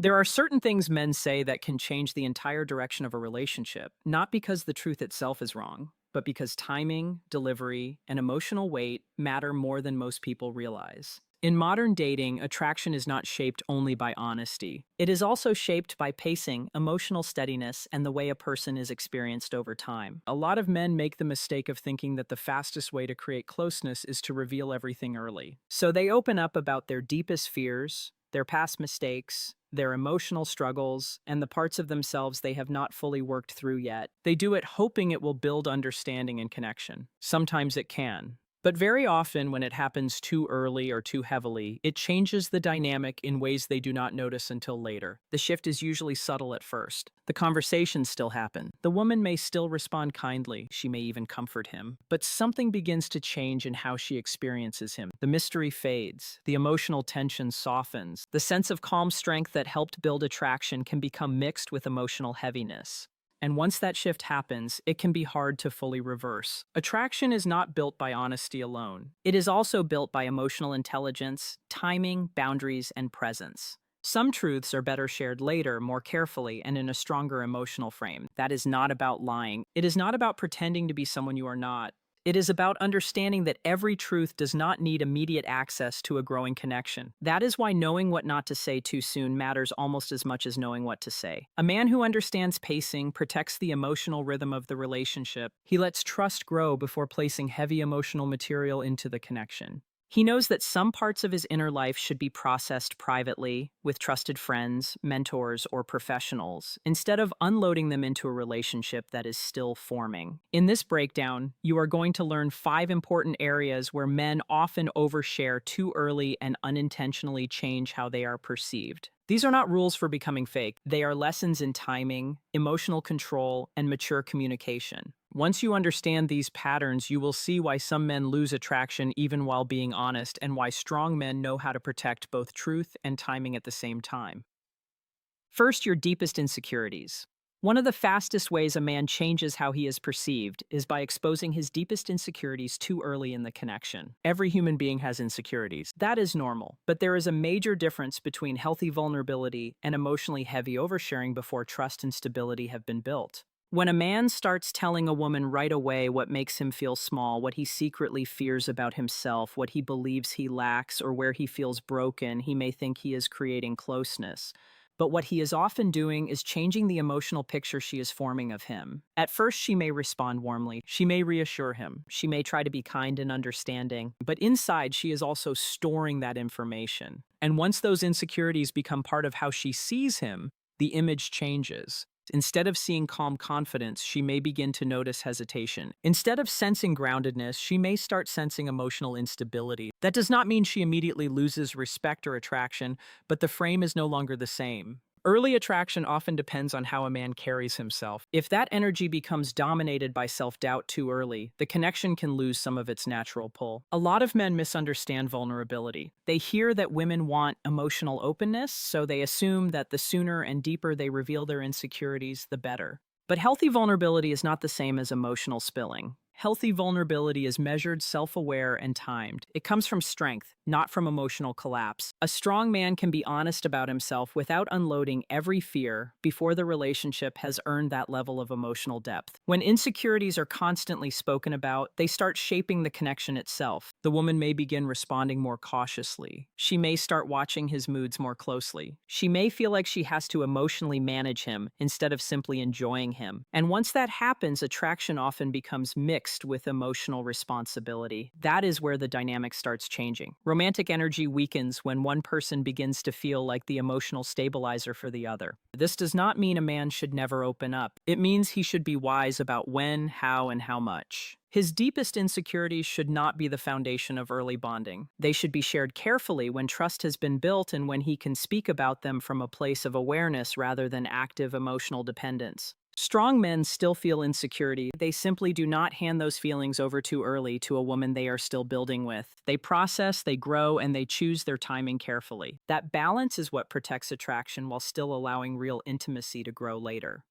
There are certain things men say that can change the entire direction of a relationship, not because the truth itself is wrong, but because timing, delivery, and emotional weight matter more than most people realize. In modern dating, attraction is not shaped only by honesty. It is also shaped by pacing, emotional steadiness, and the way a person is experienced over time. A lot of men make the mistake of thinking that the fastest way to create closeness is to reveal everything early. So they open up about their deepest fears, their past mistakes, their emotional struggles, and the parts of themselves they have not fully worked through yet. They do it hoping it will build understanding and connection. Sometimes it can. But very often, when it happens too early or too heavily, it changes the dynamic in ways they do not notice until later. The shift is usually subtle at first. The conversations still happen. The woman may still respond kindly. She may even comfort him. But something begins to change in how she experiences him. The mystery fades. The emotional tension softens. The sense of calm strength that helped build attraction can become mixed with emotional heaviness. And once that shift happens, it can be hard to fully reverse. Attraction is not built by honesty alone. It is also built by emotional intelligence, timing, boundaries, and presence. Some truths are better shared later, more carefully, and in a stronger emotional frame. That is not about lying. It is not about pretending to be someone you are not. It is about understanding that every truth does not need immediate access to a growing connection. That is why knowing what not to say too soon matters almost as much as knowing what to say. A man who understands pacing protects the emotional rhythm of the relationship. He lets trust grow before placing heavy emotional material into the connection. He knows that some parts of his inner life should be processed privately, with trusted friends, mentors, or professionals, instead of unloading them into a relationship that is still forming. In this breakdown, you are going to learn 5 important areas where men often overshare too early and unintentionally change how they are perceived. These are not rules for becoming fake. They are lessons in timing, emotional control, and mature communication. Once you understand these patterns, you will see why some men lose attraction even while being honest, and why strong men know how to protect both truth and timing at the same time. First, your deepest insecurities. One of the fastest ways a man changes how he is perceived is by exposing his deepest insecurities too early in the connection. Every human being has insecurities. That is normal. But there is a major difference between healthy vulnerability and emotionally heavy oversharing before trust and stability have been built. When a man starts telling a woman right away what makes him feel small, what he secretly fears about himself, what he believes he lacks, or where he feels broken, he may think he is creating closeness. But what he is often doing is changing the emotional picture she is forming of him. At first, she may respond warmly. She may reassure him. She may try to be kind and understanding. But inside, she is also storing that information. And once those insecurities become part of how she sees him, the image changes. Instead of seeing calm confidence, she may begin to notice hesitation. Instead of sensing groundedness, she may start sensing emotional instability. That does not mean she immediately loses respect or attraction, but the frame is no longer the same. Early attraction often depends on how a man carries himself. If that energy becomes dominated by self-doubt too early, the connection can lose some of its natural pull. A lot of men misunderstand vulnerability. They hear that women want emotional openness, so they assume that the sooner and deeper they reveal their insecurities, the better. But healthy vulnerability is not the same as emotional spilling. Healthy vulnerability is measured, self-aware, and timed. It comes from strength, not from emotional collapse. A strong man can be honest about himself without unloading every fear before the relationship has earned that level of emotional depth. When insecurities are constantly spoken about, they start shaping the connection itself. The woman may begin responding more cautiously. She may start watching his moods more closely. She may feel like she has to emotionally manage him instead of simply enjoying him. And once that happens, attraction often becomes mixed with emotional responsibility. That is where the dynamic starts changing. Romantic energy weakens when one person begins to feel like the emotional stabilizer for the other. This does not mean a man should never open up. It means he should be wise about when, how, and how much. His deepest insecurities should not be the foundation of early bonding. They should be shared carefully when trust has been built and when he can speak about them from a place of awareness rather than active emotional dependence. Strong men still feel insecurity. They simply do not hand those feelings over too early to a woman they are still building with. They process, they grow, and they choose their timing carefully. That balance is what protects attraction while still allowing real intimacy to grow later.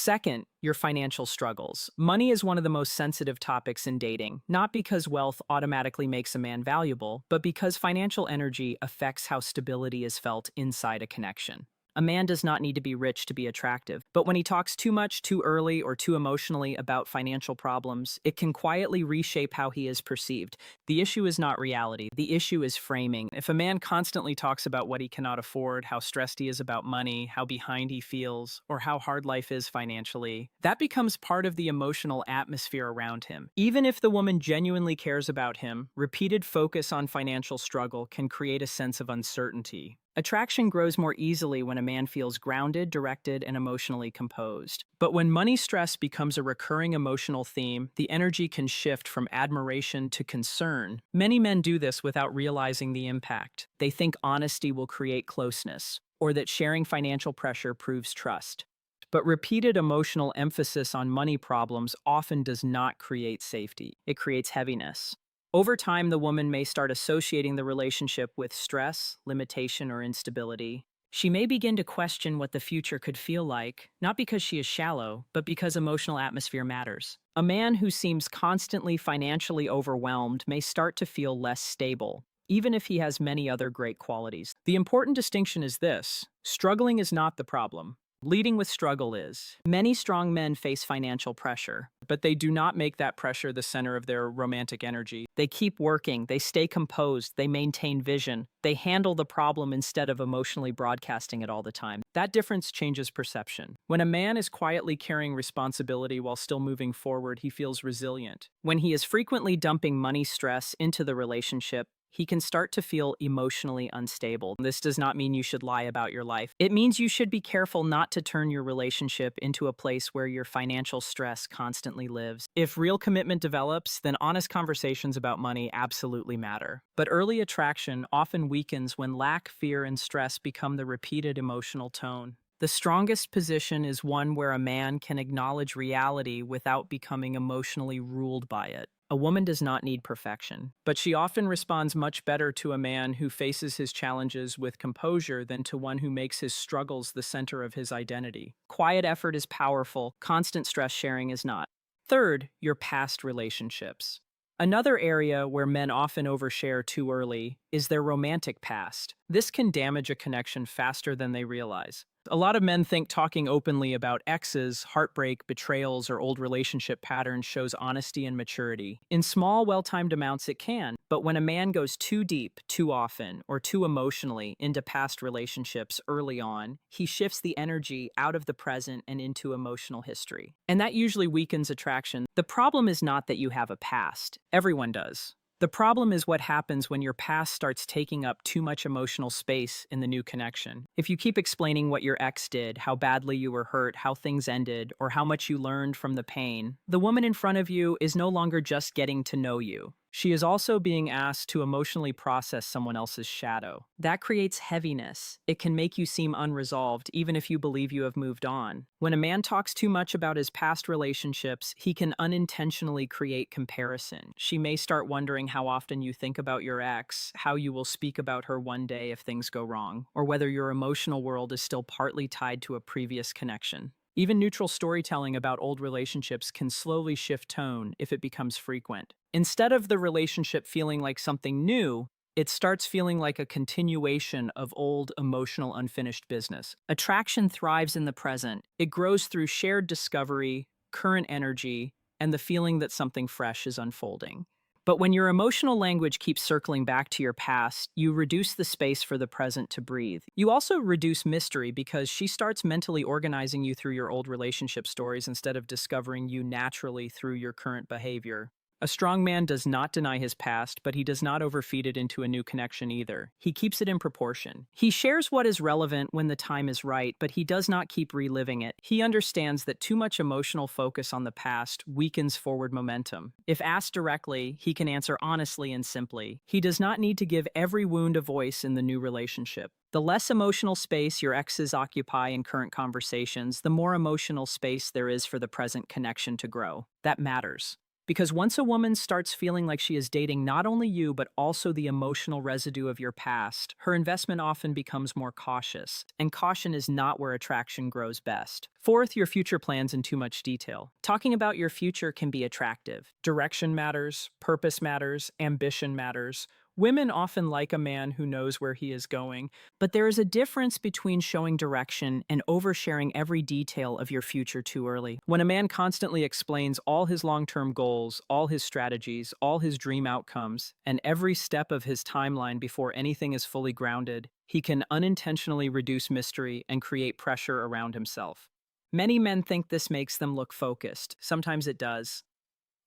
Second, your financial struggles. Money is one of the most sensitive topics in dating, not because wealth automatically makes a man valuable, but because financial energy affects how stability is felt inside a connection. A man does not need to be rich to be attractive, but when he talks too much, too early, or too emotionally about financial problems, it can quietly reshape how he is perceived. The issue is not reality, the issue is framing. If a man constantly talks about what he cannot afford, how stressed he is about money, how behind he feels, or how hard life is financially, that becomes part of the emotional atmosphere around him. Even if the woman genuinely cares about him, repeated focus on financial struggle can create a sense of uncertainty. Attraction grows more easily when a man feels grounded, directed, and emotionally composed. But when money stress becomes a recurring emotional theme, the energy can shift from admiration to concern. Many men do this without realizing the impact. They think honesty will create closeness, or that sharing financial pressure proves trust. But repeated emotional emphasis on money problems often does not create safety. It creates heaviness. Over time, the woman may start associating the relationship with stress, limitation, or instability. She may begin to question what the future could feel like, not because she is shallow, but because emotional atmosphere matters. A man who seems constantly financially overwhelmed may start to feel less stable, even if he has many other great qualities. The important distinction is this: struggling is not the problem. Leading with struggle is. Many strong men face financial pressure, but they do not make that pressure the center of their romantic energy. They keep working, they stay composed, they maintain vision, they handle the problem instead of emotionally broadcasting it all the time. That difference changes perception. When a man is quietly carrying responsibility while still moving forward, he feels resilient. When he is frequently dumping money stress into the relationship, he can start to feel emotionally unstable. This does not mean you should lie about your life. It means you should be careful not to turn your relationship into a place where your financial stress constantly lives. If real commitment develops, then honest conversations about money absolutely matter. But early attraction often weakens when lack, fear, and stress become the repeated emotional tone. The strongest position is one where a man can acknowledge reality without becoming emotionally ruled by it. A woman does not need perfection, but she often responds much better to a man who faces his challenges with composure than to one who makes his struggles the center of his identity. Quiet effort is powerful, constant stress sharing is not. Third, your past relationships. Another area where men often overshare too early is their romantic past. This can damage a connection faster than they realize. A lot of men think talking openly about exes, heartbreak, betrayals, or old relationship patterns shows honesty and maturity. In small, well-timed amounts, it can, but when a man goes too deep, too often, or too emotionally into past relationships early on, he shifts the energy out of the present and into emotional history. And that usually weakens attraction. The problem is not that you have a past. Everyone does. The problem is what happens when your past starts taking up too much emotional space in the new connection. If you keep explaining what your ex did, how badly you were hurt, how things ended, or how much you learned from the pain, the woman in front of you is no longer just getting to know you. She is also being asked to emotionally process someone else's shadow. That creates heaviness. It can make you seem unresolved, even if you believe you have moved on. When a man talks too much about his past relationships, he can unintentionally create comparison. She may start wondering how often you think about your ex, how you will speak about her one day if things go wrong, or whether your emotional world is still partly tied to a previous connection. Even neutral storytelling about old relationships can slowly shift tone if it becomes frequent. Instead of the relationship feeling like something new, it starts feeling like a continuation of old, emotional, unfinished business. Attraction thrives in the present. It grows through shared discovery, current energy, and the feeling that something fresh is unfolding. But when your emotional language keeps circling back to your past, you reduce the space for the present to breathe. You also reduce mystery because she starts mentally organizing you through your old relationship stories instead of discovering you naturally through your current behavior. A strong man does not deny his past, but he does not overfeed it into a new connection either. He keeps it in proportion. He shares what is relevant when the time is right, but he does not keep reliving it. He understands that too much emotional focus on the past weakens forward momentum. If asked directly, he can answer honestly and simply. He does not need to give every wound a voice in the new relationship. The less emotional space your exes occupy in current conversations, the more emotional space there is for the present connection to grow. That matters. Because once a woman starts feeling like she is dating not only you, but also the emotional residue of your past, her investment often becomes more cautious. And caution is not where attraction grows best. Fourth, your future plans in too much detail. Talking about your future can be attractive. Direction matters, purpose matters, ambition matters. Women often like a man who knows where he is going, but there is a difference between showing direction and oversharing every detail of your future too early. When a man constantly explains all his long-term goals, all his strategies, all his dream outcomes, and every step of his timeline before anything is fully grounded, he can unintentionally reduce mystery and create pressure around himself. Many men think this makes them look focused. Sometimes it does.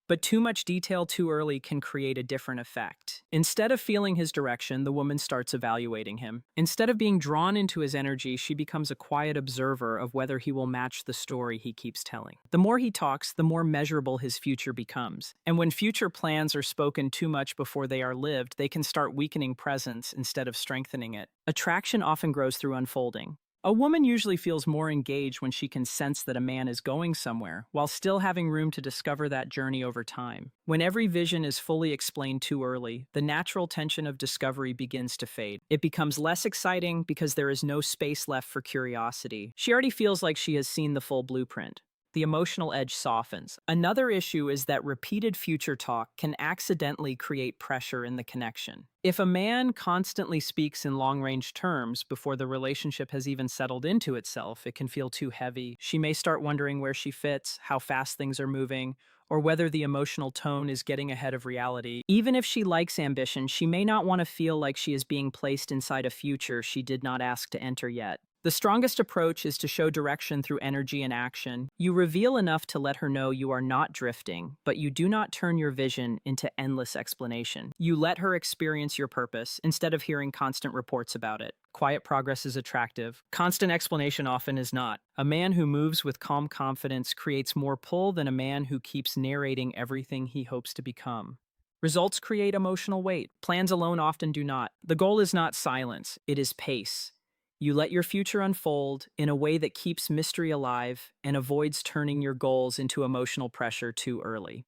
But too much detail too early can create a different effect. Instead of feeling his direction, the woman starts evaluating him. Instead of being drawn into his energy, she becomes a quiet observer of whether he will match the story he keeps telling. The more he talks, the more measurable his future becomes. And when future plans are spoken too much before they are lived, they can start weakening presence instead of strengthening it. Attraction often grows through unfolding. A woman usually feels more engaged when she can sense that a man is going somewhere, while still having room to discover that journey over time. When every vision is fully explained too early, the natural tension of discovery begins to fade. It becomes less exciting because there is no space left for curiosity. She already feels like she has seen the full blueprint. The emotional edge softens. Another issue is that repeated future talk can accidentally create pressure in the connection. If a man constantly speaks in long-range terms before the relationship has even settled into itself, it can feel too heavy. She may start wondering where she fits, how fast things are moving, or whether the emotional tone is getting ahead of reality. Even if she likes ambition, she may not want to feel like she is being placed inside a future she did not ask to enter yet. The strongest approach is to show direction through energy and action. You reveal enough to let her know you are not drifting, but you do not turn your vision into endless explanation. You let her experience your purpose instead of hearing constant reports about it. Quiet progress is attractive. Constant explanation often is not. A man who moves with calm confidence creates more pull than a man who keeps narrating everything he hopes to become. Results create emotional weight. Plans alone often do not. The goal is not silence, it is pace. You let your future unfold in a way that keeps mystery alive and avoids turning your goals into emotional pressure too early.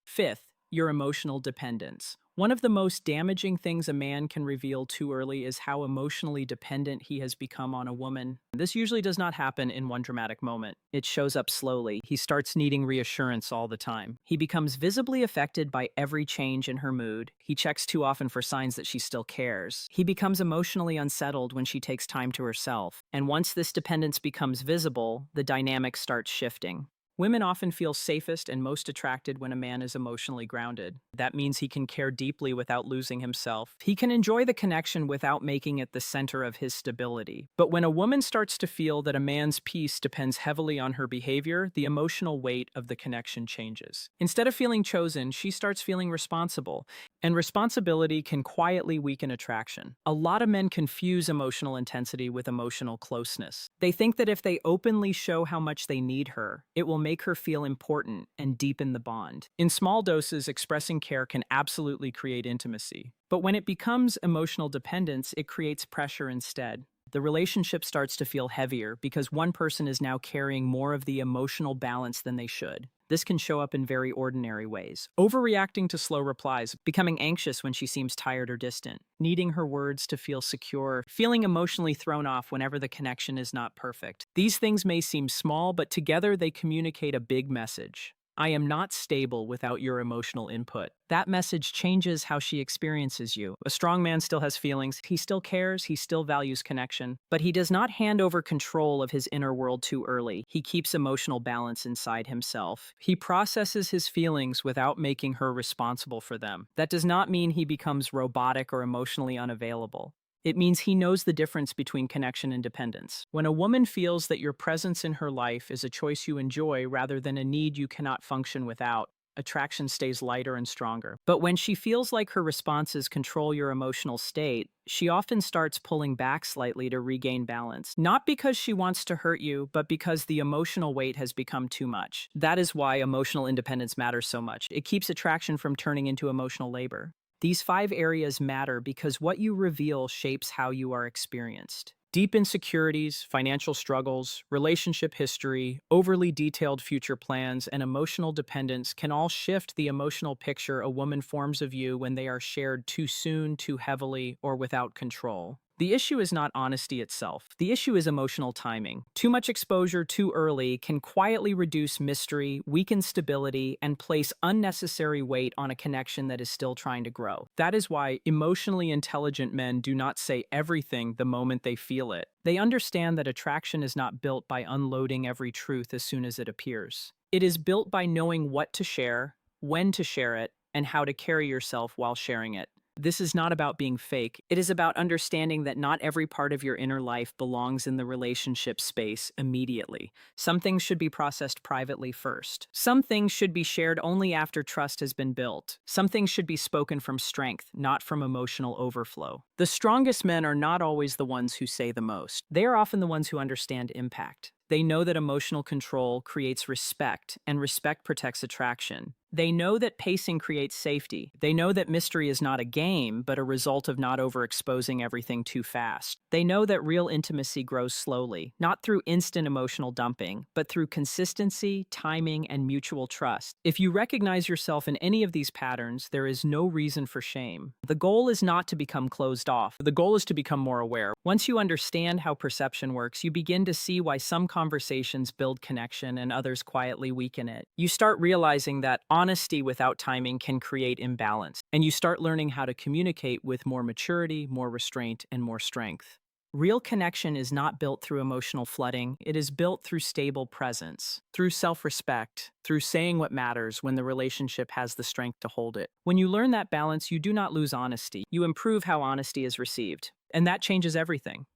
Fifth, your emotional dependence. One of the most damaging things a man can reveal too early is how emotionally dependent he has become on a woman. This usually does not happen in one dramatic moment. It shows up slowly. He starts needing reassurance all the time. He becomes visibly affected by every change in her mood. He checks too often for signs that she still cares. He becomes emotionally unsettled when she takes time to herself. And once this dependence becomes visible, the dynamic starts shifting. Women often feel safest and most attracted when a man is emotionally grounded. That means he can care deeply without losing himself. He can enjoy the connection without making it the center of his stability. But when a woman starts to feel that a man's peace depends heavily on her behavior, the emotional weight of the connection changes. Instead of feeling chosen, she starts feeling responsible. And responsibility can quietly weaken attraction. A lot of men confuse emotional intensity with emotional closeness. They think that if they openly show how much they need her, it will make her feel important and deepen the bond. In small doses, expressing care can absolutely create intimacy. But when it becomes emotional dependence, it creates pressure instead. The relationship starts to feel heavier because one person is now carrying more of the emotional balance than they should. This can show up in very ordinary ways. Overreacting to slow replies, becoming anxious when she seems tired or distant, needing her words to feel secure, feeling emotionally thrown off whenever the connection is not perfect. These things may seem small, but together they communicate a big message. I am not stable without your emotional input. That message changes how she experiences you. A strong man still has feelings, he still cares, he still values connection, but he does not hand over control of his inner world too early. He keeps emotional balance inside himself. He processes his feelings without making her responsible for them. That does not mean he becomes robotic or emotionally unavailable. It means he knows the difference between connection and dependence. When a woman feels that your presence in her life is a choice you enjoy rather than a need you cannot function without, attraction stays lighter and stronger. But when she feels like her responses control your emotional state, she often starts pulling back slightly to regain balance. Not because she wants to hurt you, but because the emotional weight has become too much. That is why emotional independence matters so much. It keeps attraction from turning into emotional labor. These 5 areas matter because what you reveal shapes how you are experienced. Deep insecurities, financial struggles, relationship history, overly detailed future plans, and emotional dependence can all shift the emotional picture a woman forms of you when they are shared too soon, too heavily, or without control. The issue is not honesty itself. The issue is emotional timing. Too much exposure too early can quietly reduce mystery, weaken stability, and place unnecessary weight on a connection that is still trying to grow. That is why emotionally intelligent men do not say everything the moment they feel it. They understand that attraction is not built by unloading every truth as soon as it appears. It is built by knowing what to share, when to share it, and how to carry yourself while sharing it. This is not about being fake. It is about understanding that not every part of your inner life belongs in the relationship space immediately. Some things should be processed privately first. Some things should be shared only after trust has been built. Some things should be spoken from strength, not from emotional overflow. The strongest men are not always the ones who say the most. They are often the ones who understand impact. They know that emotional control creates respect, and respect protects attraction. They know that pacing creates safety. They know that mystery is not a game, but a result of not overexposing everything too fast. They know that real intimacy grows slowly, not through instant emotional dumping, but through consistency, timing, and mutual trust. If you recognize yourself in any of these patterns, there is no reason for shame. The goal is not to become closed off. The goal is to become more aware. Once you understand how perception works, you begin to see why some conversations build connection and others quietly weaken it. You start realizing that honesty without timing can create imbalance, and you start learning how to communicate with more maturity, more restraint, and more strength. Real connection is not built through emotional flooding. It is built through stable presence, through self-respect, through saying what matters when the relationship has the strength to hold it. When you learn that balance, you do not lose honesty. You improve how honesty is received, and that changes everything.